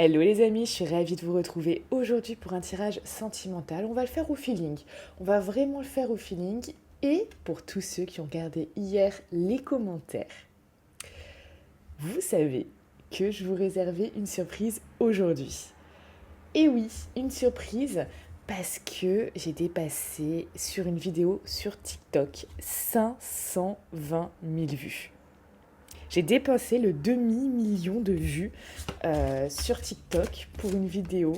Hello les amis, je suis ravie de vous retrouver aujourd'hui pour un tirage sentimental. On va le faire au feeling. On va vraiment le faire au feeling. Et pour tous ceux qui ont regardé hier les commentaires, vous savez que je vous réservais une surprise aujourd'hui. Et oui, une surprise parce que j'ai dépassé sur une vidéo sur TikTok 520 000 vues. J'ai dépassé le demi-million de vues sur TikTok pour une vidéo.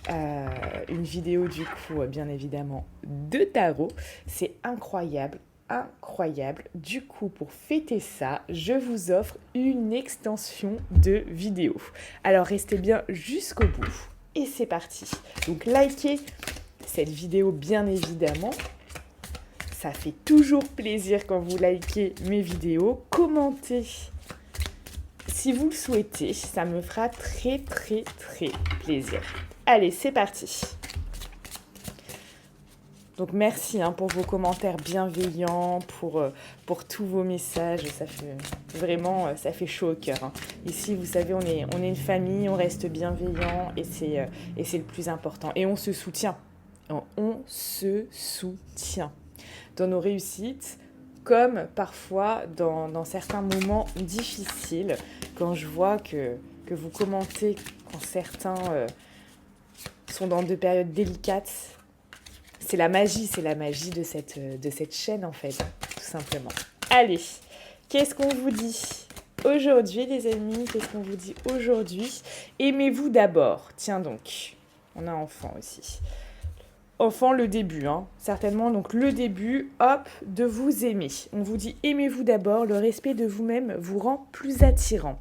Une vidéo du coup, bien évidemment, de tarot. C'est incroyable, incroyable. Du coup, pour fêter ça, je vous offre une extension de vidéo. Alors, restez bien jusqu'au bout. Et c'est parti. Donc, likez cette vidéo, bien évidemment. Ça fait toujours plaisir quand vous likez mes vidéos. Commentez si vous le souhaitez, ça me fera très très très plaisir. Allez, c'est parti. Donc merci pour vos commentaires bienveillants, pour tous vos messages. Ça fait vraiment, ça fait chaud au cœur. Ici, vous savez, on est une famille, on reste bienveillant et c'est le plus important. Et on se soutient. On se soutient dans nos réussites, comme parfois dans certains moments difficiles, quand je vois que vous commentez, quand certains sont dans de périodes délicates. C'est la magie de cette chaîne en fait, tout simplement. Allez, qu'est-ce qu'on vous dit aujourd'hui les amis? Qu'est-ce qu'on vous dit aujourd'hui? Aimez-vous d'abord. Tiens donc, on a enfant aussi. Enfant, le début, certainement. Donc le début, hop, de vous aimer. On vous dit aimez-vous d'abord, le respect de vous-même vous rend plus attirant.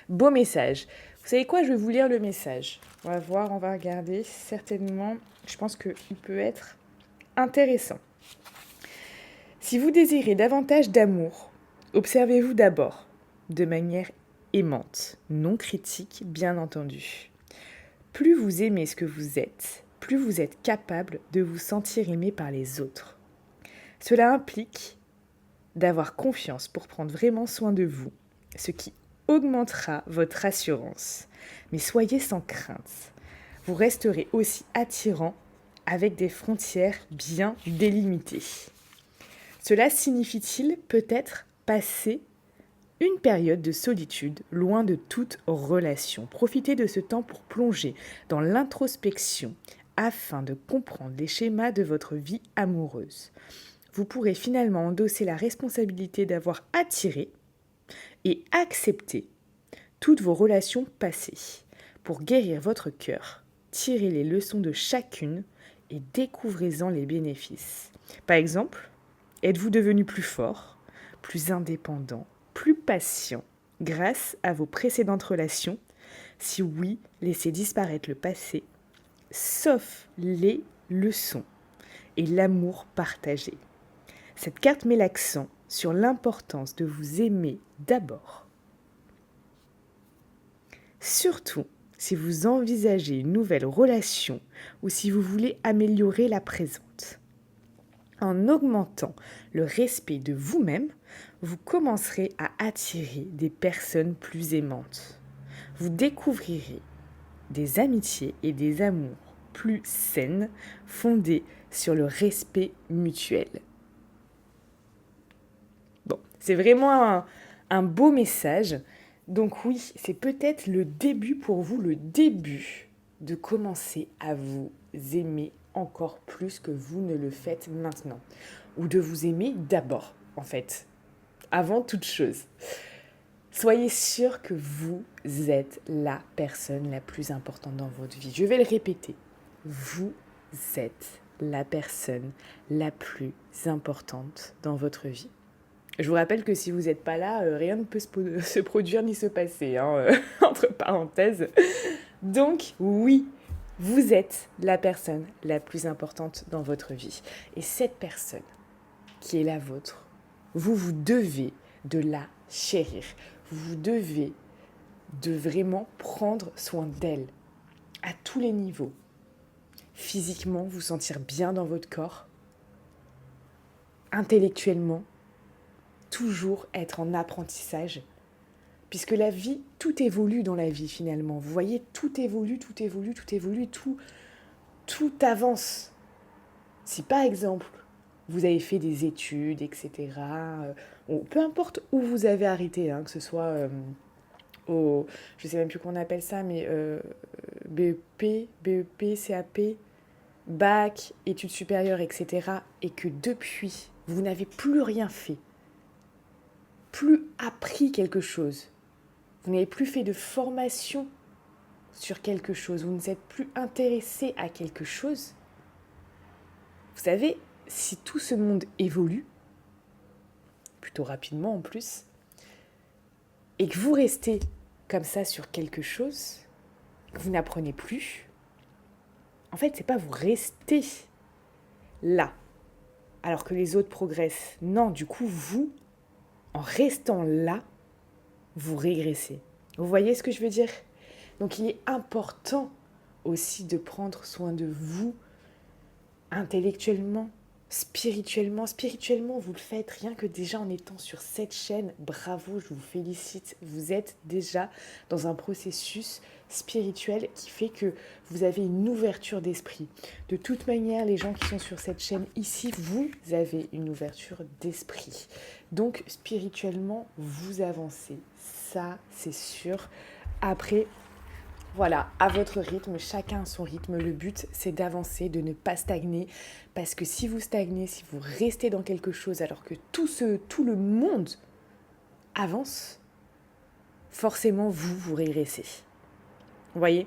Beau message. Vous savez quoi, je vais vous lire le message. On va voir, on va regarder. Certainement, je pense qu'il peut être intéressant. Si vous désirez davantage d'amour, observez-vous d'abord, de manière aimante, non critique, bien entendu. Plus vous aimez ce que vous êtes, plus vous êtes capable de vous sentir aimé par les autres. Cela implique d'avoir confiance pour prendre vraiment soin de vous, ce qui augmentera votre assurance. Mais soyez sans crainte. Vous resterez aussi attirant avec des frontières bien délimitées. Cela signifie-t-il peut-être passer une période de solitude, loin de toute relation. Profitez de ce temps pour plonger dans l'introspection afin de comprendre les schémas de votre vie amoureuse. Vous pourrez finalement endosser la responsabilité d'avoir attiré et accepté toutes vos relations passées. Pour guérir votre cœur, tirez les leçons de chacune et découvrez-en les bénéfices. Par exemple, êtes-vous devenu plus fort, plus indépendant, plus patient grâce à vos précédentes relations? Si oui, laissez disparaître le passé, sauf les leçons et l'amour partagé. Cette carte met l'accent sur l'importance de vous aimer d'abord. Surtout si vous envisagez une nouvelle relation ou si vous voulez améliorer la présente. En augmentant le respect de vous-même, vous commencerez à attirer des personnes plus aimantes. Vous découvrirez des amitiés et des amours plus saines, fondées sur le respect mutuel. Bon, c'est vraiment un beau message. Donc oui, c'est peut-être le début pour vous, le début de commencer à vous aimer encore plus que vous ne le faites maintenant. Ou de vous aimer d'abord, en fait, avant toute chose. Soyez sûr que vous êtes la personne la plus importante dans votre vie. Je vais le répéter. Vous êtes la personne la plus importante dans votre vie. Je vous rappelle que si vous n'êtes pas là, rien ne peut se produire ni se passer, entre parenthèses. Donc, oui, vous êtes la personne la plus importante dans votre vie. Et cette personne qui est la vôtre, vous devez de la chérir. Vous devez de vraiment prendre soin d'elle à tous les niveaux. Physiquement, vous sentir bien dans votre corps. Intellectuellement, toujours être en apprentissage Puisque la vie, tout évolue dans la vie finalement. Vous voyez, tout évolue, tout avance. Si par exemple, vous avez fait des études, etc., peu importe où vous avez arrêté, que ce soit je ne sais même plus comment on appelle ça, mais BEP, CAP, bac, études supérieures, etc., et que depuis, vous n'avez plus rien fait, plus appris quelque chose, vous n'avez plus fait de formation sur quelque chose, vous ne vous êtes plus intéressé à quelque chose, vous savez, si tout ce monde évolue, plutôt rapidement en plus, et que vous restez comme ça sur quelque chose, que vous n'apprenez plus, en fait, c'est pas vous restez là, alors que les autres progressent. Non, du coup, vous, en restant là, vous régressez. Vous voyez ce que je veux dire ? Donc, il est important aussi de prendre soin de vous intellectuellement, spirituellement. Spirituellement, vous le faites rien que déjà en étant sur cette chaîne. Bravo, je vous félicite. Vous êtes déjà dans un processus spirituel qui fait que vous avez une ouverture d'esprit. De toute manière, les gens qui sont sur cette chaîne ici, vous avez une ouverture d'esprit. Donc, spirituellement, vous avancez. Ça, c'est sûr. Après, voilà, à votre rythme, chacun a son rythme. Le but, c'est d'avancer, de ne pas stagner. Parce que si vous stagnez, si vous restez dans quelque chose alors que tout le monde avance, forcément, vous régressez. Vous voyez ?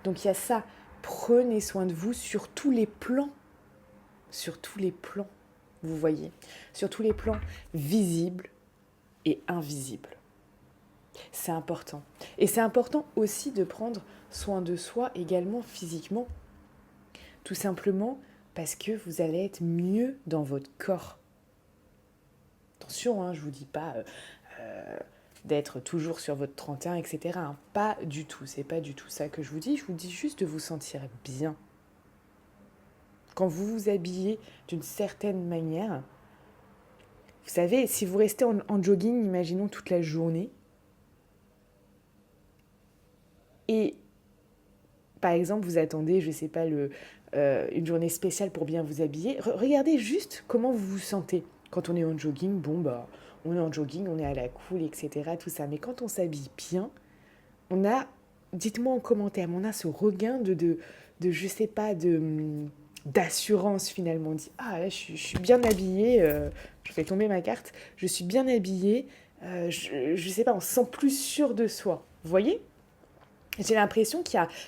Donc, il y a ça. Prenez soin de vous sur tous les plans. Sur tous les plans, vous voyez ? Sur tous les plans visibles et invisibles. C'est important. Et c'est important aussi de prendre soin de soi également physiquement. Tout simplement parce que vous allez être mieux dans votre corps. Attention, je ne vous dis pas d'être toujours sur votre 31, etc. Pas du tout, c'est pas du tout ça que je vous dis. Je vous dis juste de vous sentir bien. Quand vous vous habillez d'une certaine manière, vous savez, si vous restez en jogging, imaginons toute la journée, et par exemple, vous attendez, je ne sais pas, une journée spéciale pour bien vous habiller. Regardez juste comment vous vous sentez. Quand on est en jogging, on est en jogging, on est à la cool, etc. Tout ça. Mais quand on s'habille bien, on a, dites-moi en commentaire, on a ce regain de je ne sais pas, d'assurance finalement. On dit, là, je suis bien habillée, je fais tomber ma carte, je suis bien habillée, je ne sais pas, on se sent plus sûr de soi. Vous voyez ? J'ai l'impression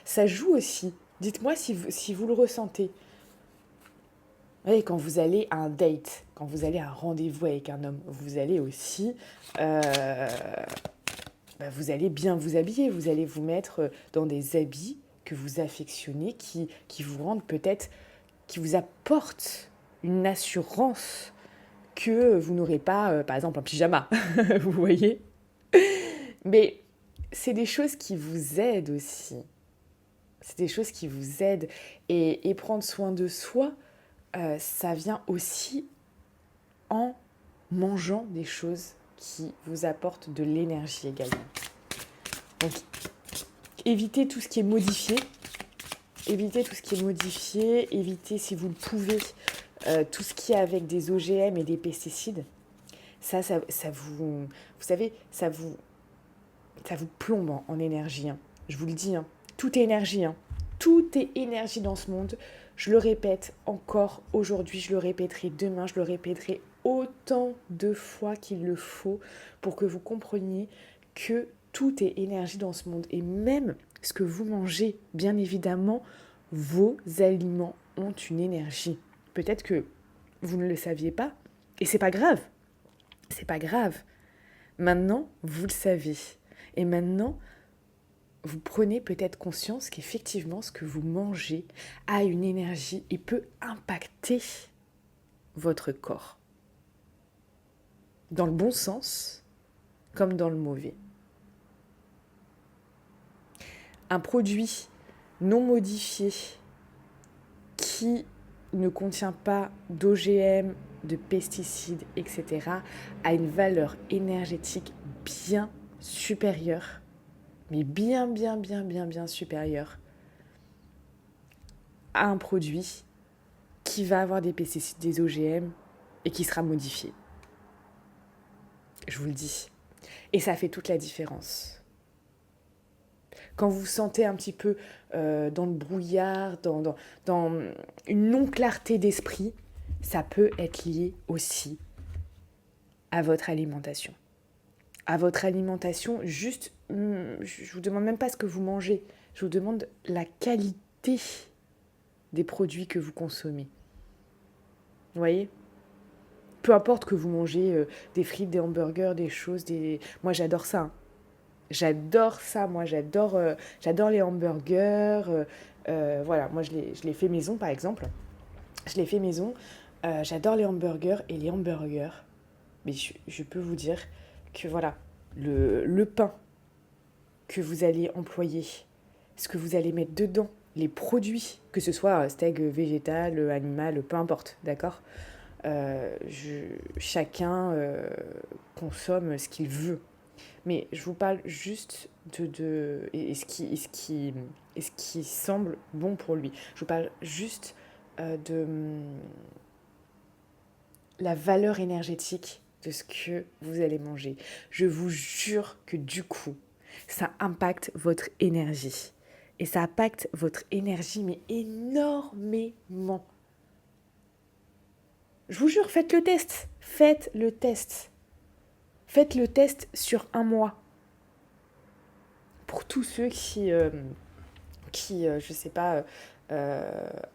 ça joue aussi. Dites-moi si vous le ressentez. Oui, quand vous allez à un date, quand vous allez à un rendez-vous avec un homme, vous allez aussi, vous allez bien vous habiller, vous allez vous mettre dans des habits que vous affectionnez, qui vous rendent peut-être, qui vous apportent une assurance que vous n'aurez pas, par exemple, un pyjama, vous voyez ? Mais c'est des choses qui vous aident aussi. C'est des choses qui vous aident. Et prendre soin de soi, ça vient aussi en mangeant des choses qui vous apportent de l'énergie également. Donc, évitez tout ce qui est modifié. Évitez tout ce qui est modifié. Évitez, si vous le pouvez, tout ce qui est avec des OGM et des pesticides. Ça vous... Vous savez, ça vous plombe en énergie. Je vous le dis, tout est énergie. Tout est énergie dans ce monde. Je le répète encore aujourd'hui, je le répéterai demain, je le répéterai autant de fois qu'il le faut pour que vous compreniez que tout est énergie dans ce monde. Et même ce que vous mangez, bien évidemment, vos aliments ont une énergie. Peut-être que vous ne le saviez pas, et c'est pas grave. C'est pas grave. Maintenant, vous le savez. Et maintenant, vous prenez peut-être conscience qu'effectivement, ce que vous mangez a une énergie et peut impacter votre corps. Dans le bon sens, comme dans le mauvais. Un produit non modifié qui ne contient pas d'OGM, de pesticides, etc., a une valeur énergétique bien supérieur, mais bien supérieur à un produit qui va avoir des pesticides, des OGM et qui sera modifié. Je vous le dis. Et ça fait toute la différence. Quand vous vous sentez un petit peu dans le brouillard, dans une non-clarté d'esprit, ça peut être lié aussi à votre alimentation. À votre alimentation, juste, je vous demande même pas ce que vous mangez, je vous demande la qualité des produits que vous consommez. Vous voyez ? Peu importe que vous mangez des frites, des hamburgers, des choses, moi j'adore ça. Hein. J'adore ça, moi j'adore les hamburgers. Voilà, moi je les fais maison par exemple. Je les fais maison. J'adore les hamburgers et les hamburgers. Mais je peux vous dire que voilà, le pain que vous allez employer, ce que vous allez mettre dedans, les produits, que ce soit steak végétal, animal, peu importe, d'accord ? Chacun consomme ce qu'il veut. Mais je vous parle juste et ce qui semble bon pour lui. Je vous parle juste de la valeur énergétique de ce que vous allez manger. Je vous jure que du coup, ça impacte votre énergie. Et ça impacte votre énergie, mais énormément. Je vous jure, faites le test. Faites le test. Faites le test sur 1 mois. Pour tous ceux qui je sais pas,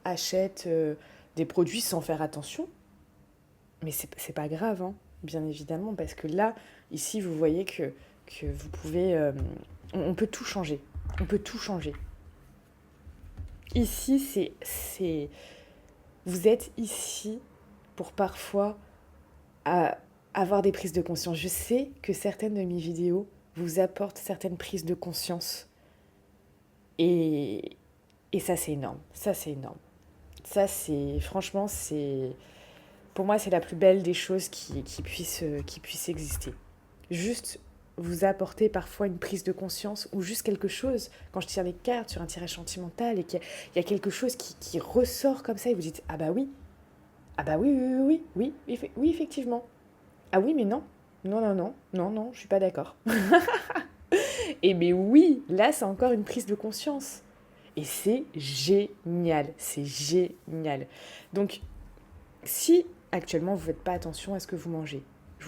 achètent des produits sans faire attention. Mais c'est pas grave, hein, bien évidemment, parce que là, ici, vous voyez que vous pouvez... on peut tout changer. On peut tout changer. Ici, vous êtes ici pour parfois avoir des prises de conscience. Je sais que certaines de mes vidéos vous apportent certaines prises de conscience. Et ça, c'est énorme. Ça, c'est énorme. Ça, franchement, pour moi, c'est la plus belle des choses qui puissent exister. Juste vous apporter parfois une prise de conscience ou juste quelque chose, quand je tire les cartes sur un tirage sentimental et qu'il y a quelque chose qui ressort comme ça et vous dites « Ah bah oui, oui, effectivement. Ah oui, mais non, je suis pas d'accord. » Et mais oui, là, c'est encore une prise de conscience. Et c'est génial. Donc, si actuellement vous ne faites pas attention à ce que vous mangez, je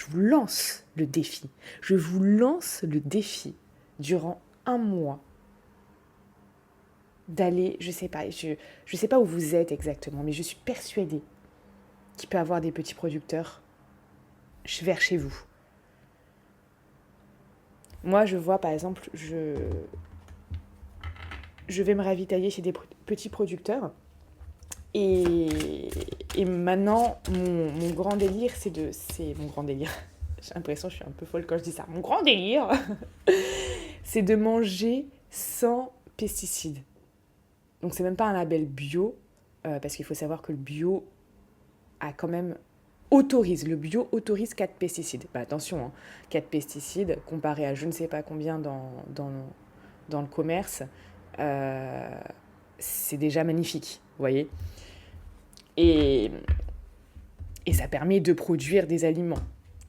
vous lance le défi. Je vous lance le défi durant 1 mois d'aller, je sais pas où vous êtes exactement, mais je suis persuadée qu'il peut y avoir des petits producteurs vers chez vous. Moi, je vois par exemple, je vais me ravitailler chez des petits producteurs. Et maintenant, mon grand délire, c'est mon grand délire. J'ai l'impression que je suis un peu folle quand je dis ça. Mon grand délire, c'est de manger sans pesticides. Donc, c'est même pas un label bio, parce qu'il faut savoir que le bio a quand même le bio autorise 4 pesticides. Bah, attention, hein, 4 pesticides comparé à je ne sais pas combien dans le commerce, c'est déjà magnifique, vous voyez. Et ça permet de produire des aliments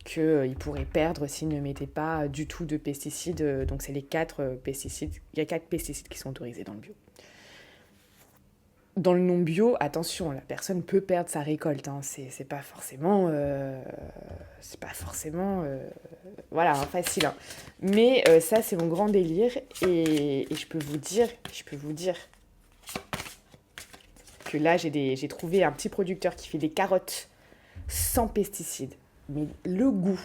qu'ils pourraient perdre s'ils ne mettaient pas du tout de pesticides. Donc c'est les 4 pesticides. Il y a 4 pesticides qui sont autorisés dans le bio. Dans le non-bio, attention, la personne peut perdre sa récolte. Hein. C'est pas forcément... voilà, facile. Hein. Mais ça, c'est mon grand délire. Et je peux vous dire que là, j'ai trouvé un petit producteur qui fait des carottes sans pesticides. Mais le goût,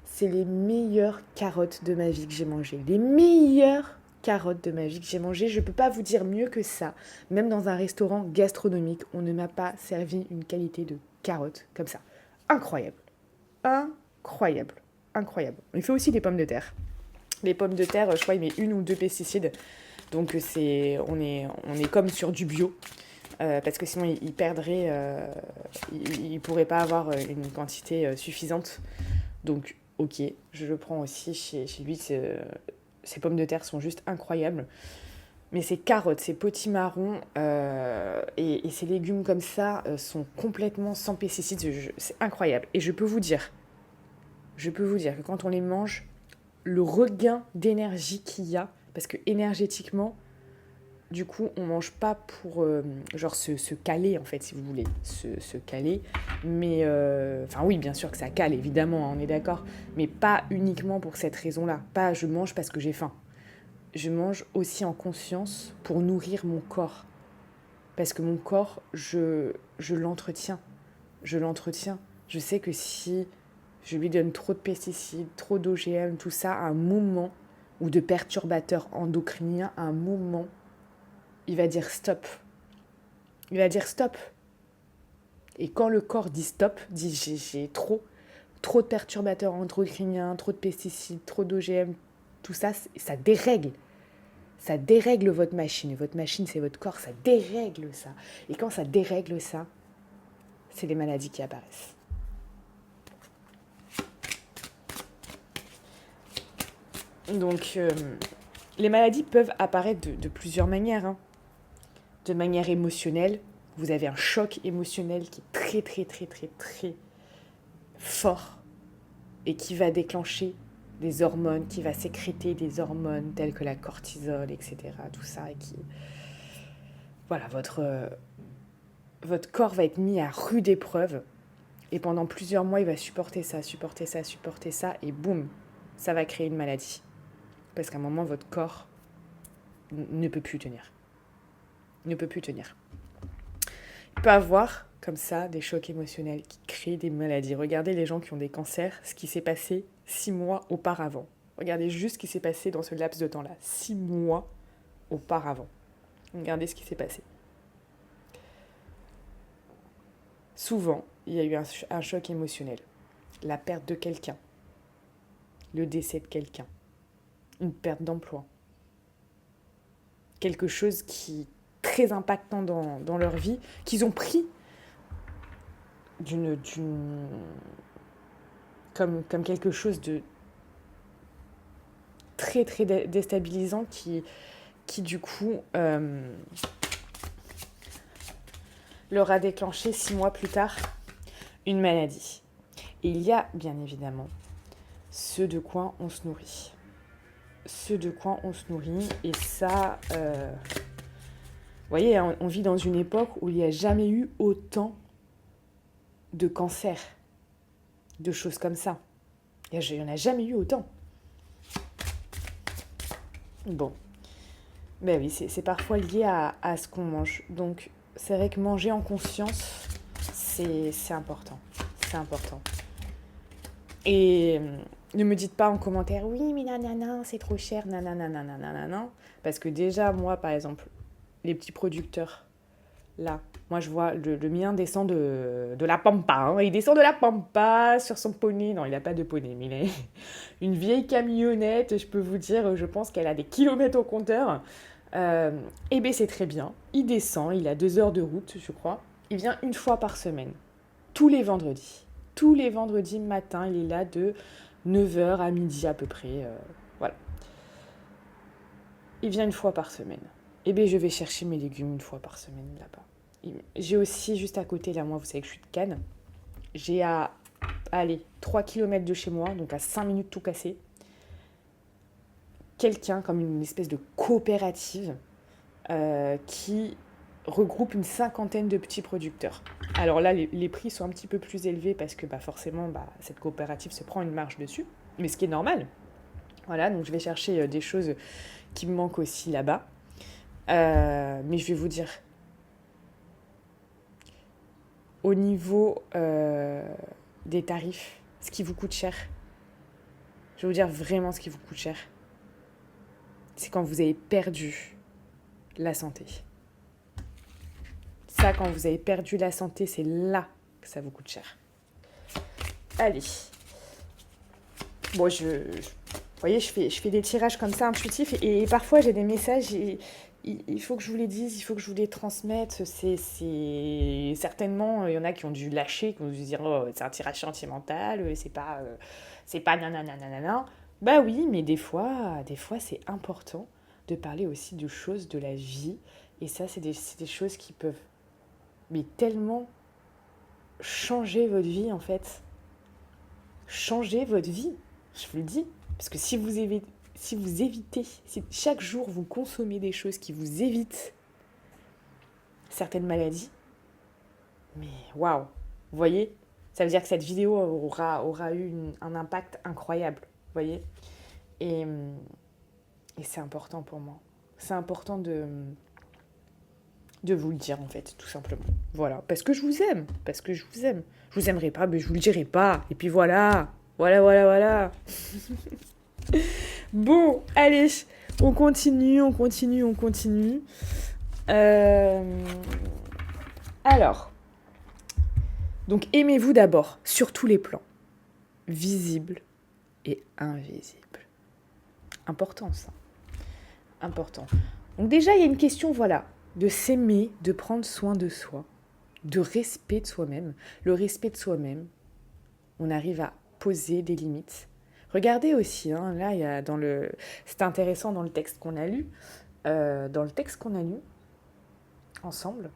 c'est les meilleures carottes de ma vie que j'ai mangées. Les meilleures carottes de ma vie que j'ai mangées. Je ne peux pas vous dire mieux que ça. Même dans un restaurant gastronomique, on ne m'a pas servi une qualité de carottes comme ça. Incroyable. Il fait aussi des pommes de terre. Les pommes de terre, je crois, il met 1 ou 2 pesticides. Donc on est comme sur du bio. Parce que sinon il perdrait, il pourrait pas avoir une quantité suffisante. Donc ok, je le prends aussi chez lui, ses pommes de terre sont juste incroyables. Mais ces carottes, ces potimarrons et ces légumes comme ça sont complètement sans pesticides, c'est incroyable. Et je peux vous dire que quand on les mange, le regain d'énergie qu'il y a, parce que énergétiquement, du coup, on mange pas pour genre se caler, en fait, si vous voulez, se caler. Mais, enfin oui, bien sûr que ça cale, évidemment, hein, on est d'accord. Mais pas uniquement pour cette raison-là. Pas je mange parce que j'ai faim. Je mange aussi en conscience pour nourrir mon corps. Parce que mon corps, je l'entretiens. Je l'entretiens. Je sais que si je lui donne trop de pesticides, trop d'OGM, tout ça, à un moment, ou de perturbateurs endocriniens, à un moment, il va dire stop. Il va dire stop. Et quand le corps dit stop, dit j'ai trop de perturbateurs endocriniens, trop de pesticides, trop d'OGM, tout ça, ça dérègle. Ça dérègle votre machine. Et votre machine, c'est votre corps, ça dérègle ça. Et quand ça dérègle ça, c'est les maladies qui apparaissent. Donc, les maladies peuvent apparaître de plusieurs manières. Hein. De manière émotionnelle, vous avez un choc émotionnel qui est très fort et qui va déclencher des hormones, qui va sécréter des hormones telles que la cortisol, etc. Tout ça, et qui... Voilà, votre corps va être mis à rude épreuve et pendant plusieurs mois, il va supporter ça, et boum, ça va créer une maladie. Parce qu'à un moment, votre corps ne peut plus tenir. Il peut avoir, comme ça, des chocs émotionnels qui créent des maladies. Regardez les gens qui ont des cancers, ce qui s'est passé 6 mois auparavant. Regardez juste ce qui s'est passé dans ce laps de temps-là. 6 mois auparavant. Regardez ce qui s'est passé. Souvent, il y a eu un choc émotionnel. La perte de quelqu'un. Le décès de quelqu'un. Une perte d'emploi. Quelque chose qui est très impactant dans leur vie, qu'ils ont pris comme quelque chose de très déstabilisant qui du coup leur a déclenché 6 mois plus tard une maladie. Et il y a bien évidemment ce de quoi on se nourrit. Et ça, vous voyez, on vit dans une époque où il n'y a jamais eu autant de cancers, de choses comme ça. Il n'y en a jamais eu autant. Bon. Ben oui, c'est parfois lié à ce qu'on mange. Donc, c'est vrai que manger en conscience, c'est important. C'est important. Et ne me dites pas en commentaire, oui, mais nanana, c'est trop cher, nanana. Parce que déjà, moi, par exemple, les petits producteurs, là, moi, je vois, le mien descend de la pampa. Hein. Il descend de la pampa sur son poney. Non, il n'a pas de poney, mais il a une vieille camionnette, je peux vous dire, je pense qu'elle a des kilomètres au compteur. Et bien, c'est très bien. Il descend, il a 2 heures de route, je crois. Il vient une fois par semaine, tous les vendredis. Tous les vendredis matin, il est là de 9h à midi à peu près. Voilà. Il vient une fois par semaine. Et bien, je vais chercher mes légumes une fois par semaine là-bas. J'ai aussi, juste à côté, là, moi, vous savez que je suis de Cannes. J'ai à 3 km de chez moi, donc à 5 minutes tout casser. Quelqu'un, comme une espèce de coopérative, qui regroupe une 50aine de petits producteurs. Alors là, les prix sont un petit peu plus élevés parce que forcément, cette coopérative se prend une marge dessus, mais ce qui est normal. Voilà, donc je vais chercher des choses qui me manquent aussi là-bas. Mais je vais vous dire, au niveau des tarifs, ce qui vous coûte cher, je vais vous dire vraiment ce qui vous coûte cher, c'est quand vous avez perdu la santé. Ça, quand vous avez perdu la santé, c'est là que ça vous coûte cher. Allez. Bon, vous voyez, je fais des tirages comme ça intuitifs et parfois j'ai des messages, il faut que je vous les dise, il faut que je vous les transmette. C'est certainement, il y en a qui ont dû lâcher, qui ont dû dire oh, c'est un tirage sentimental, c'est pas nanana nanana. Bah oui, mais des fois c'est important de parler aussi de choses de la vie. Et ça, c'est des choses qui peuvent mais tellement changer votre vie en fait. Changer votre vie, je vous le dis. Parce que si chaque jour vous consommez des choses qui vous évitent certaines maladies, mais waouh, vous voyez, ça veut dire que cette vidéo aura eu un impact incroyable, vous voyez. Et, et c'est important pour moi. C'est important de vous le dire en fait, tout simplement. Voilà, parce que je vous aime, parce que je vous aime. Je vous aimerai pas, mais je vous le dirai pas. Et puis voilà, voilà. Bon, allez, on continue. Alors, donc aimez-vous d'abord, sur tous les plans, visible et invisible. Important ça, important. Donc déjà, il y a une question, voilà, de s'aimer, de prendre soin de soi, de respect de soi-même. Le respect de soi-même, on arrive à poser des limites. Regardez aussi, hein, là, il y a c'est intéressant dans le texte qu'on a lu, ensemble,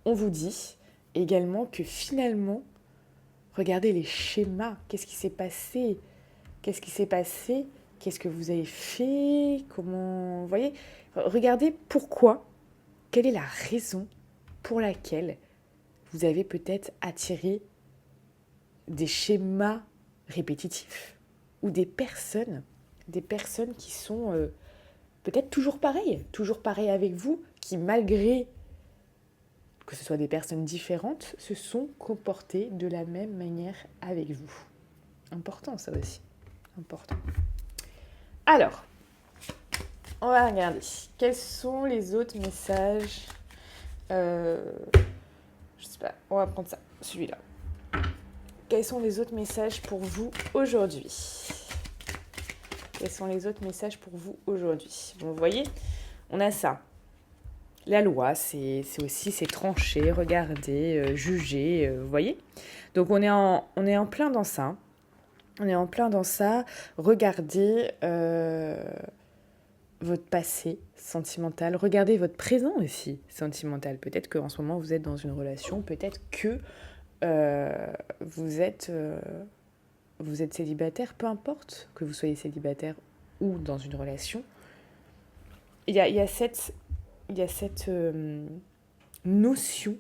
on vous dit également que finalement, regardez les schémas, qu'est-ce qui s'est passé, qu'est-ce que vous avez fait, comment, vous voyez, regardez pourquoi, quelle est la raison pour laquelle vous avez peut-être attiré des schémas répétitifs ou des personnes qui sont peut-être toujours pareilles avec vous, qui malgré que ce soit des personnes différentes, se sont comportées de la même manière avec vous. Important ça aussi, important. Alors, on va regarder. Quels sont les autres messages Je sais pas, on va prendre ça, celui-là. Quels sont les autres messages pour vous aujourd'hui ? Bon, vous voyez, on a ça. La loi, c'est trancher, regarder, juger, vous voyez ? Donc on est en plein dans ça. Regardez votre passé sentimental. Regardez votre présent aussi sentimental. Peut-être qu'en ce moment, vous êtes dans une relation. Peut-être que vous êtes célibataire. Peu importe que vous soyez célibataire ou dans une relation. Il y a cette notion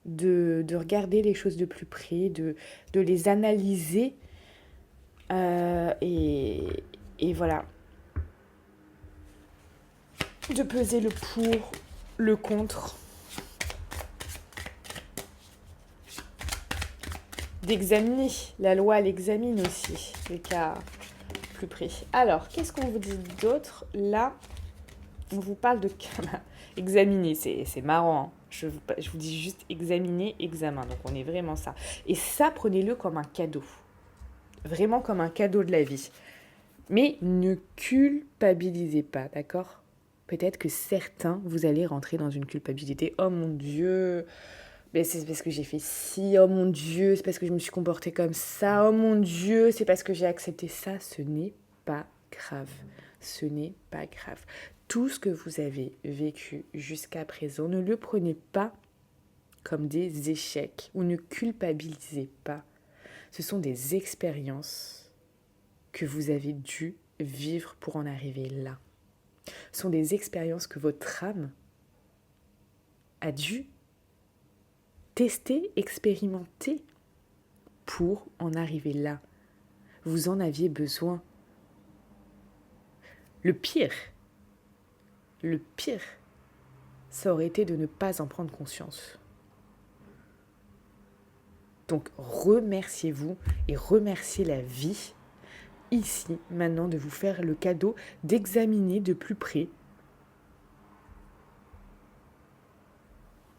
de regarder les choses de plus près, de les analyser et voilà. De peser le pour, le contre. D'examiner. La loi, elle examine aussi les cas plus près. Alors, qu'est-ce qu'on vous dit d'autre ? Là, on vous parle de examiner. C'est marrant, hein. Je vous dis juste examiner, examen. Donc, on est vraiment ça. Et ça, prenez-le comme un cadeau. Vraiment comme un cadeau de la vie. Mais ne culpabilisez pas, d'accord ? Peut-être que certains, vous allez rentrer dans une culpabilité. Oh mon Dieu, mais c'est parce que j'ai fait ci. Oh mon Dieu, c'est parce que je me suis comportée comme ça. Oh mon Dieu, c'est parce que j'ai accepté ça. Ce n'est pas grave. Tout ce que vous avez vécu jusqu'à présent, ne le prenez pas comme des échecs ou ne culpabilisez pas. Ce sont des expériences que vous avez dû vivre pour en arriver là. Ce sont des expériences que votre âme a dû tester, expérimenter pour en arriver là. Vous en aviez besoin. Le pire, ça aurait été de ne pas en prendre conscience. Donc remerciez-vous et remerciez la vie ici, maintenant, de vous faire le cadeau d'examiner de plus près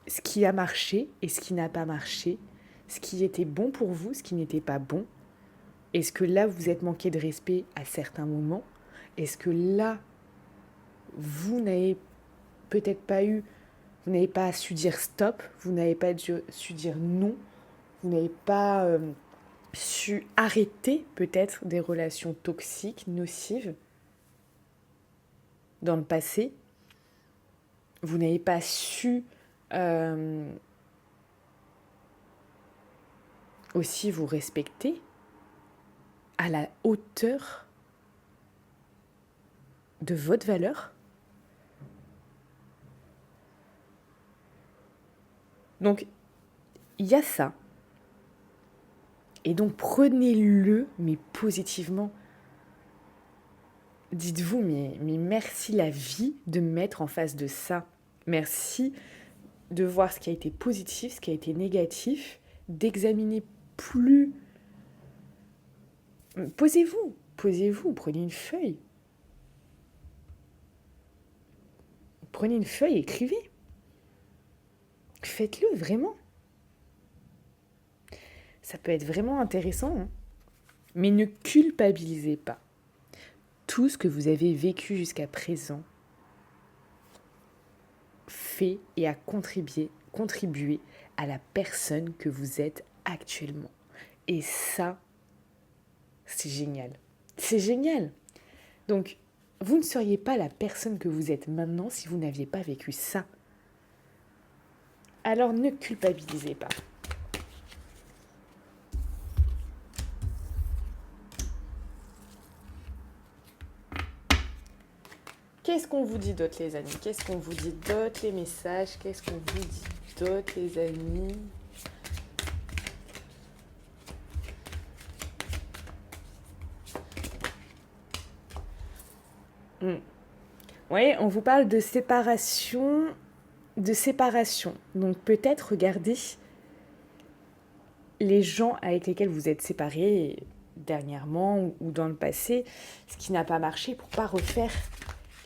ce qui a marché et ce qui n'a pas marché, ce qui était bon pour vous, ce qui n'était pas bon. Est-ce que là, vous êtes manqué de respect à certains moments ? Est-ce que là, vous n'avez peut-être pas eu, vous n'avez pas su dire stop, vous n'avez pas su dire non, vous n'avez pas su arrêter peut-être des relations toxiques, nocives dans le passé. Vous n'avez pas su aussi vous respecter à la hauteur de votre valeur. Donc, il y a ça. Et donc, prenez-le, mais positivement. Dites-vous, mais merci la vie de me mettre en face de ça. Merci de voir ce qui a été positif, ce qui a été négatif, d'examiner plus. Posez-vous, prenez une feuille. Prenez une feuille, écrivez. Faites-le, vraiment. Ça peut être vraiment intéressant, hein. Mais ne culpabilisez pas. Tout ce que vous avez vécu jusqu'à présent fait et a contribué à la personne que vous êtes actuellement. Et ça, c'est génial. C'est génial. Donc, vous ne seriez pas la personne que vous êtes maintenant si vous n'aviez pas vécu ça. Alors ne culpabilisez pas. Qu'est-ce qu'on vous dit d'autre, les amis? Qu'est-ce qu'on vous dit d'autre, les messages? Qu'est-ce qu'on vous dit d'autre, les amis? Oui, on vous parle de séparation. Donc peut-être regardez les gens avec lesquels vous êtes séparés dernièrement ou dans le passé, ce qui n'a pas marché pour pas refaire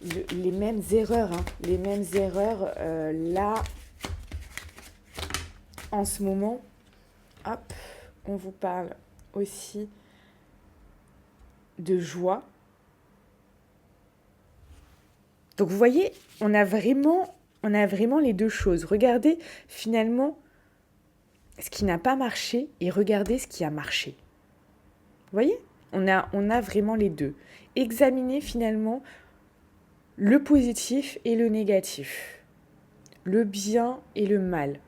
les mêmes erreurs. Les mêmes erreurs, là, en ce moment, hop, on vous parle aussi de joie. Donc vous voyez, on a vraiment les deux choses. Regardez finalement ce qui n'a pas marché et regardez ce qui a marché. Vous voyez, on a vraiment les deux. Examinez finalement le positif et le négatif, le bien et le mal.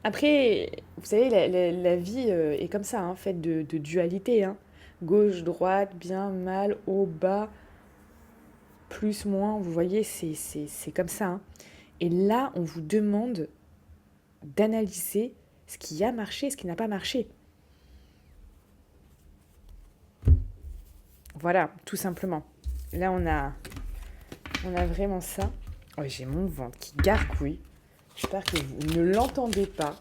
Après, vous savez, la vie est comme ça, faite de dualité. Gauche, droite, bien, mal, haut, bas, plus, moins. Vous voyez, c'est comme ça. Et là, on vous demande d'analyser ce qui a marché, ce qui n'a pas marché. Voilà, tout simplement. Là, on a vraiment ça. Oh, j'ai mon ventre qui gargouille. J'espère que vous ne l'entendez pas.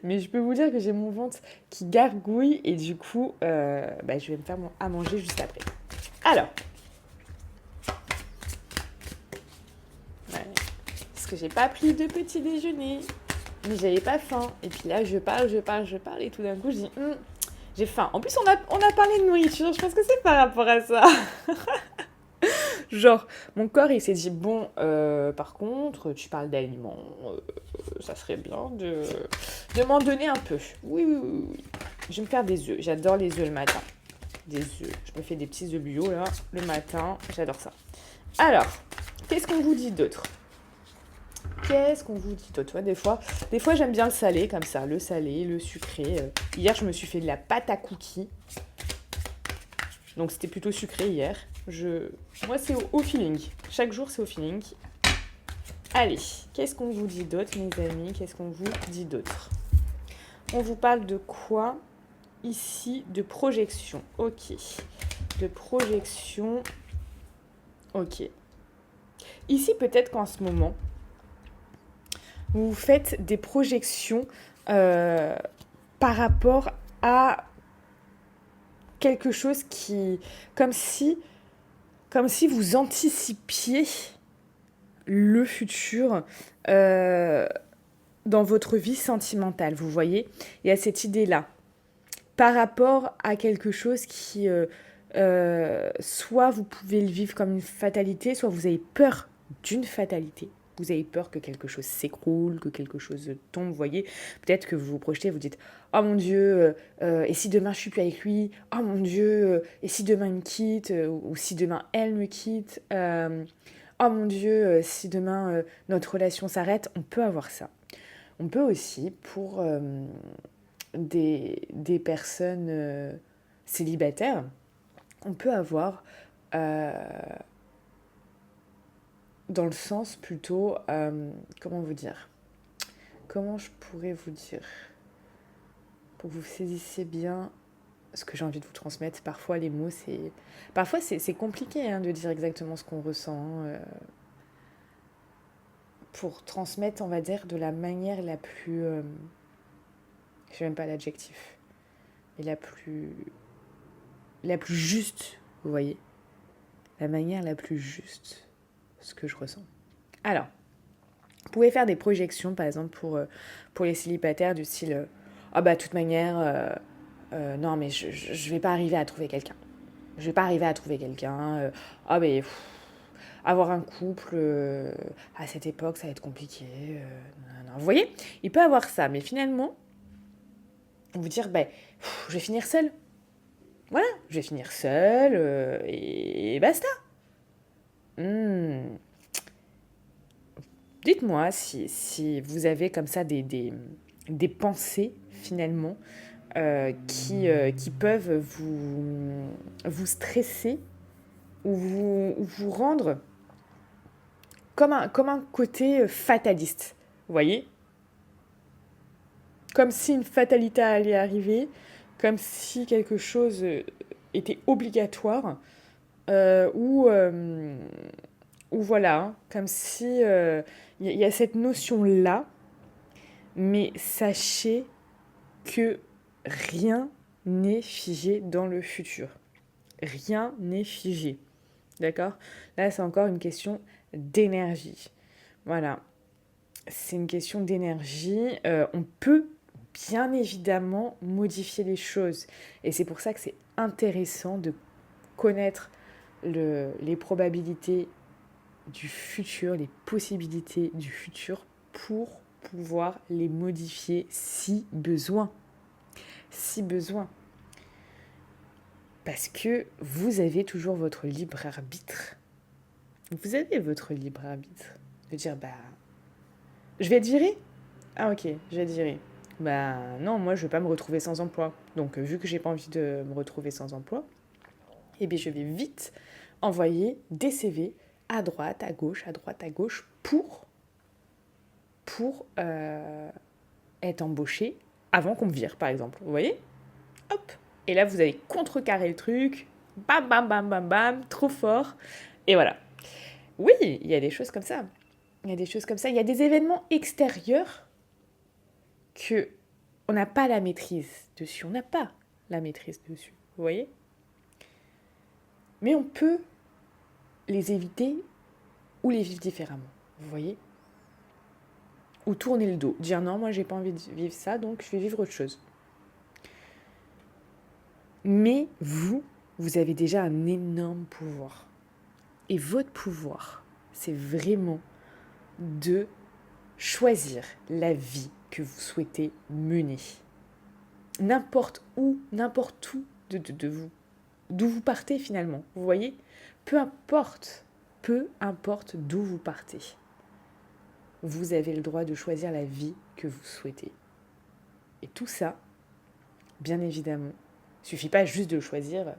Mais je peux vous dire que j'ai mon ventre qui gargouille et du coup, je vais me faire à manger juste après. Alors. Ouais. Parce que j'ai pas pris de petit déjeuner. Mais j'avais pas faim. Et puis là, je parle. Et tout d'un coup, je dis, j'ai faim. En plus, on a parlé de nourriture. Je pense que c'est par rapport à ça. Genre, mon corps, il s'est dit, bon, par contre, tu parles d'aliments, ça serait bien de m'en donner un peu. Oui. Je vais me faire des œufs. J'adore les œufs le matin. Des œufs. Je me fais des petits œufs bio, là, le matin. J'adore ça. Alors, qu'est-ce qu'on vous dit d'autre? Des fois, j'aime bien le salé, comme ça. Le salé, le sucré. Hier, je me suis fait de la pâte à cookies. Donc, c'était plutôt sucré hier. Moi, c'est au feeling. Chaque jour, c'est au feeling. Allez, qu'est-ce qu'on vous dit d'autre, mes amis? Qu'est-ce qu'on vous dit d'autre? On vous parle de quoi? Ici, de projection. Ok. De projection. Ok. Ici, peut-être qu'en ce moment, vous faites des projections par rapport à quelque chose qui... Comme si vous anticipiez le futur dans votre vie sentimentale, vous voyez. Il y a cette idée-là. Par rapport à quelque chose qui Soit vous pouvez le vivre comme une fatalité, soit vous avez peur d'une fatalité. Vous avez peur que quelque chose s'écroule, que quelque chose tombe, vous voyez. Peut-être que vous vous projetez, vous dites « Oh mon Dieu, et si demain je suis plus avec lui? Oh mon Dieu, et si demain il me quitte? Ou si demain elle me quitte? Oh mon Dieu, si demain notre relation s'arrête ?» On peut avoir ça. On peut aussi, pour des personnes célibataires, on peut avoir, euh, dans le sens plutôt, comment vous dire? Comment je pourrais vous dire? Pour que vous saisissiez bien ce que j'ai envie de vous transmettre. Parfois, les mots, c'est compliqué de dire exactement ce qu'on ressent. Pour transmettre, on va dire, de la manière la plus... je sais même pas l'adjectif. Mais la plus juste, vous voyez? La manière la plus juste, ce que je ressens. Alors, vous pouvez faire des projections, par exemple, pour les célibataires du style ah bah, de toute manière, non, mais je vais pas arriver à trouver quelqu'un. Je vais pas arriver à trouver quelqu'un. Ah, mais avoir un couple à cette époque, ça va être compliqué. Non. Vous voyez, il peut avoir ça, mais finalement, vous dire bah, je vais finir seule. Voilà, je vais finir seule et basta. Hmm. Dites-moi si vous avez comme ça des pensées finalement qui peuvent vous stresser ou vous rendre comme un côté fataliste. Vous voyez? Comme si une fatalité allait arriver, comme si quelque chose était obligatoire, ou voilà, comme si y a cette notion-là, mais sachez que rien n'est figé dans le futur. Rien n'est figé. D'accord? Là, c'est encore une question d'énergie. Voilà. C'est une question d'énergie. On peut bien évidemment modifier les choses. Et c'est pour ça que c'est intéressant de connaître les probabilités du futur, les possibilités du futur pour pouvoir les modifier si besoin. Si besoin. Parce que vous avez toujours votre libre arbitre. Vous avez votre libre arbitre. De dire, bah, je vais être virée. Ah ok, je vais être virée. Bah non, moi je vais pas me retrouver sans emploi. Donc vu que j'ai pas envie de me retrouver sans emploi, eh bien je vais vite envoyer des CV à droite, à gauche, à droite, à gauche pour être embauché avant qu'on me vire, par exemple. Vous voyez? Hop. Et là, vous allez contrecarrer le truc. Bam, bam, bam, bam, bam. Trop fort. Et voilà. Oui, il y a des choses comme ça. Il y a des choses comme ça. Il y a des événements extérieurs que on n'a pas la maîtrise dessus. On n'a pas la maîtrise dessus. Vous voyez? Mais on peut les éviter ou les vivre différemment. Vous voyez? Ou tourner le dos. Dire non, moi j'ai pas envie de vivre ça, donc je vais vivre autre chose. Mais vous avez déjà un énorme pouvoir. Et votre pouvoir, c'est vraiment de choisir la vie que vous souhaitez mener. N'importe où de vous. D'où vous partez finalement, vous voyez? Peu importe d'où vous partez. Vous avez le droit de choisir la vie que vous souhaitez. Et tout ça, bien évidemment, il ne suffit pas juste de le choisir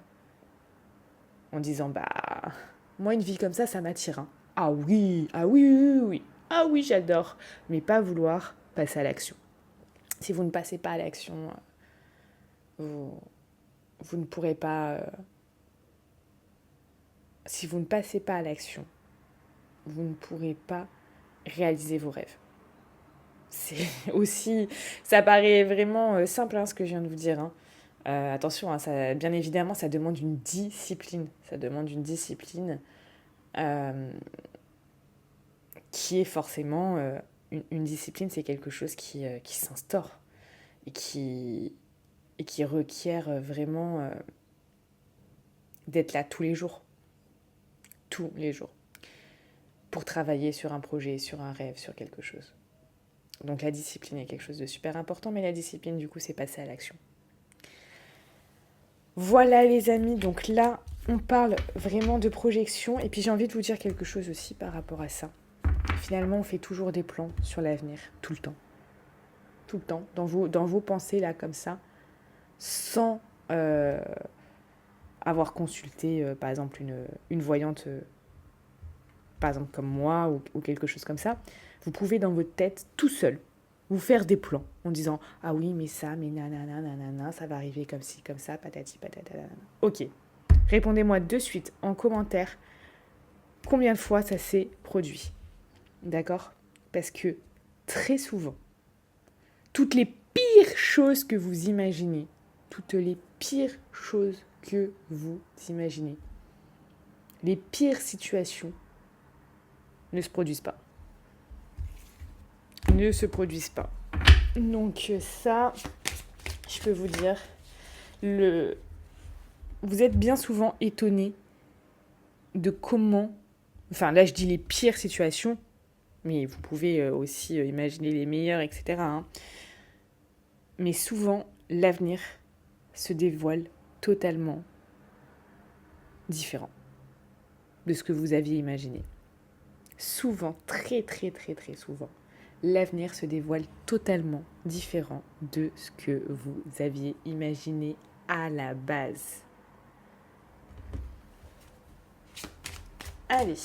en disant bah moi une vie comme ça m'attire. Hein. Ah oui, oui. Ah oui, j'adore. Mais pas vouloir passer à l'action. Si vous ne passez pas à l'action, vous ne pourrez pas... si vous ne passez pas à l'action, vous ne pourrez pas réaliser vos rêves. C'est aussi... Ça paraît vraiment simple ce que je viens de vous dire. Hein. Attention, ça, bien évidemment, ça demande une discipline. Ça demande une discipline qui est forcément... une discipline, c'est quelque chose qui s'instaure et qui requiert vraiment d'être là tous les jours, pour travailler sur un projet, sur un rêve, sur quelque chose. Donc la discipline est quelque chose de super important, mais la discipline, du coup, c'est passer à l'action. Voilà les amis, donc là, on parle vraiment de projection, et puis j'ai envie de vous dire quelque chose aussi par rapport à ça. Finalement, on fait toujours des plans sur l'avenir, tout le temps. Tout le temps, dans vos pensées, là, comme ça, sans avoir consulté, par exemple, une voyante, par exemple, comme moi, ou quelque chose comme ça. Vous pouvez, dans votre tête, tout seul, vous faire des plans, en disant « Ah oui, mais ça, mais nanana, nanana, ça va arriver comme ci, comme ça, patati, patata, nanana. » Ok, répondez-moi de suite, en commentaire, combien de fois ça s'est produit. D'accord ? Parce que, très souvent, toutes les pires choses que vous imaginez, les pires situations ne se produisent pas. Donc ça, je peux vous dire, vous êtes bien souvent étonné de comment, enfin là je dis les pires situations, mais vous pouvez aussi imaginer les meilleures, etc. Hein. Mais souvent, l'avenir se dévoile totalement différent de ce que vous aviez imaginé. Souvent, très très très très souvent, l'avenir se dévoile totalement différent de ce que vous aviez imaginé à la base. Allez,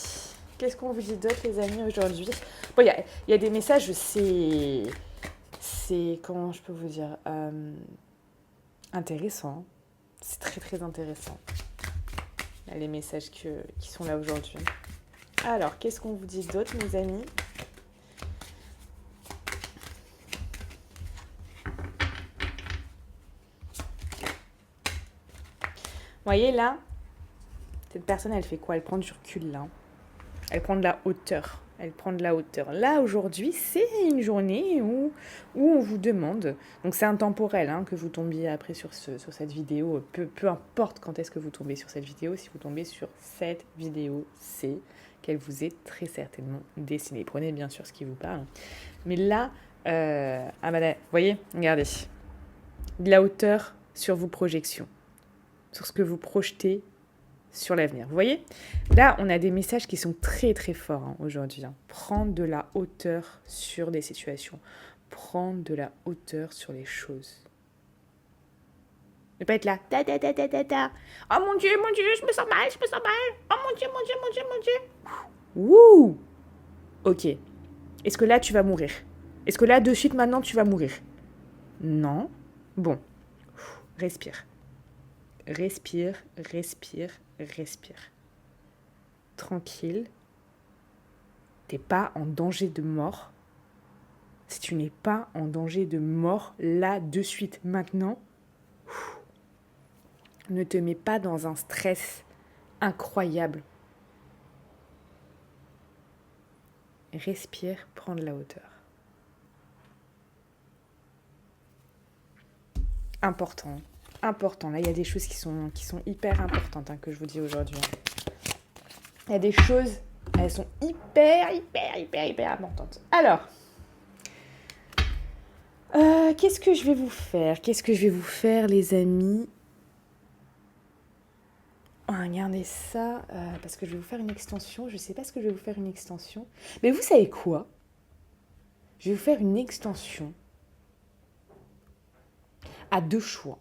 qu'est-ce qu'on vous dit d'autre les amis aujourd'hui ? Bon, il y a des messages, c'est comment je peux vous dire, intéressant. C'est très très intéressant. Les messages qui sont là aujourd'hui. Alors, qu'est-ce qu'on vous dit d'autre, mes amis ? Vous voyez là, cette personne, elle fait quoi ? Elle prend du recul là. Elle prend de la hauteur. Là, aujourd'hui, c'est une journée où on vous demande, donc c'est intemporel hein, que vous tombiez après sur cette vidéo, peu importe quand est-ce que vous tombez sur cette vidéo, si vous tombez sur cette vidéo, c'est qu'elle vous est très certainement destinée. Prenez bien sûr ce qui vous parle. Mais là, vous voyez, regardez, de la hauteur sur vos projections, sur ce que vous projetez sur l'avenir. Vous voyez ? Là, on a des messages qui sont très très forts hein, aujourd'hui. Hein. Prendre de la hauteur sur des situations. Prendre de la hauteur sur les choses. Ne pas être là. Ta, ta, ta, ta, ta, ta. Oh mon Dieu, je me sens mal. Oh mon Dieu. Wouh ! Ok. Est-ce que là, tu vas mourir ? Est-ce que là, de suite, maintenant, tu vas mourir ? Non. Bon. Respire. Tranquille. T'es pas en danger de mort. Si tu n'es pas en danger de mort, là, de suite, maintenant, ne te mets pas dans un stress incroyable. Respire, prends de la hauteur. Important. Là, il y a des choses qui sont hyper importantes hein, que je vous dis aujourd'hui. Il y a des choses, elles sont hyper importantes. Alors, qu'est-ce que je vais vous faire, les amis ? Regardez ça, parce que je vais vous faire une extension. Je ne sais pas ce que je vais vous faire une extension. Mais vous savez quoi ? Je vais vous faire une extension à 2 choix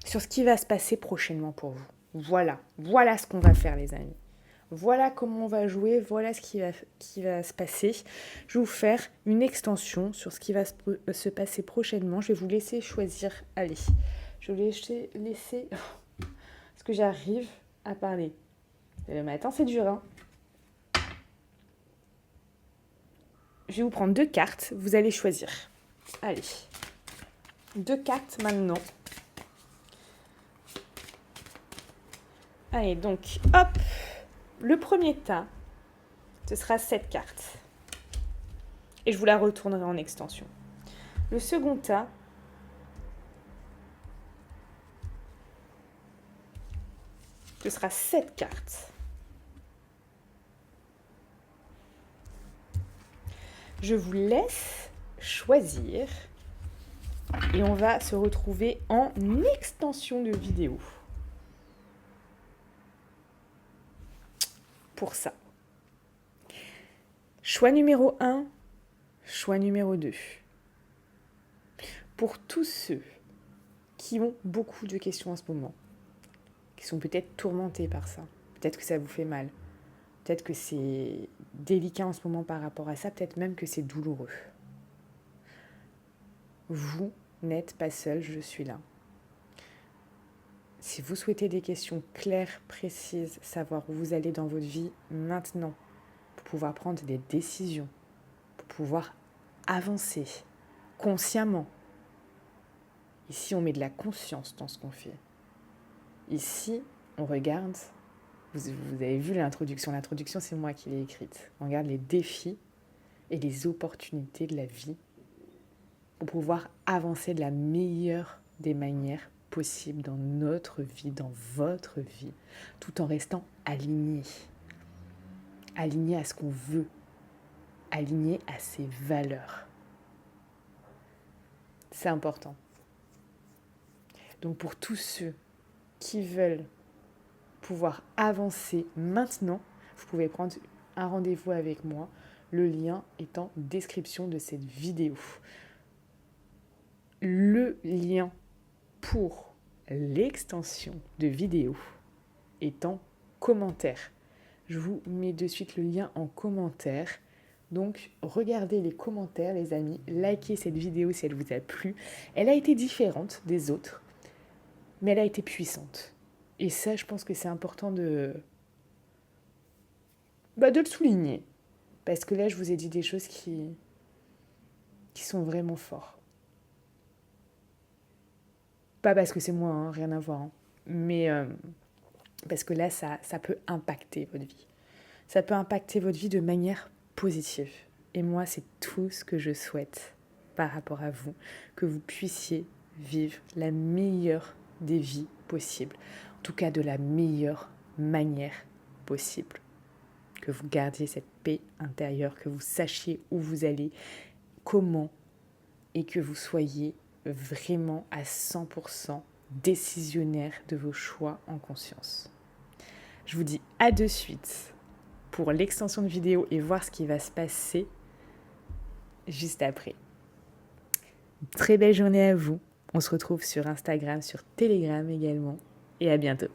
sur ce qui va se passer prochainement pour vous. Voilà ce qu'on va faire, les amis. Voilà comment on va jouer, voilà ce qui va se passer. Je vais vous faire une extension sur ce qui va se passer prochainement. Je vais vous laisser choisir. Allez, je vais vous laisser... Est-ce que j'arrive à parler ? Le matin, c'est dur, hein ? Je vais vous prendre 2 cartes. Vous allez choisir. Allez. 2 cartes maintenant. Allez, donc, hop. Le premier tas, ce sera cette carte. Et je vous la retournerai en extension. Le second tas, Ce sera 7 cartes. Je vous laisse choisir et on va se retrouver en extension de vidéo. Pour ça. Choix numéro 1, choix numéro 2. Pour tous ceux qui ont beaucoup de questions en ce moment, qui sont peut-être tourmentés par ça, peut-être que ça vous fait mal, peut-être que c'est délicat en ce moment par rapport à ça, peut-être même que c'est douloureux. Vous n'êtes pas seul, je suis là. Si vous souhaitez des questions claires, précises, savoir où vous allez dans votre vie maintenant, pour pouvoir prendre des décisions, pour pouvoir avancer consciemment. Ici, on met de la conscience dans ce qu'on fait. Ici, on regarde, vous avez vu l'introduction, c'est moi qui l'ai écrite. On regarde les défis et les opportunités de la vie pour pouvoir avancer de la meilleure des manières possibles dans notre vie, dans votre vie, tout en restant aligné. Aligné à ce qu'on veut, aligné à ses valeurs. C'est important. Donc pour tous ceux qui veulent pouvoir avancer maintenant, vous pouvez prendre un rendez-vous avec moi. Le lien est en description de cette vidéo. Le lien pour l'extension de vidéo est en commentaire. Je vous mets de suite le lien en commentaire. Donc, regardez les commentaires, les amis. Likez cette vidéo si elle vous a plu. Elle a été différente des autres, mais elle a été puissante. Et ça, je pense que c'est important de le souligner. Parce que là, je vous ai dit des choses qui sont vraiment fortes. Pas parce que c'est moi, hein, rien à voir. Mais parce que là, ça peut impacter votre vie. Ça peut impacter votre vie de manière positive. Et moi, c'est tout ce que je souhaite par rapport à vous. Que vous puissiez vivre la meilleure des vies possibles. En tout cas, de la meilleure manière possible. Que vous gardiez cette paix intérieure, que vous sachiez où vous allez, comment, et que vous soyez vraiment à 100% décisionnaire de vos choix en conscience. Je vous dis à de suite pour l'extension de vidéo et voir ce qui va se passer juste après. Très belle journée à vous. On se retrouve sur Instagram, sur Telegram également. Et à bientôt.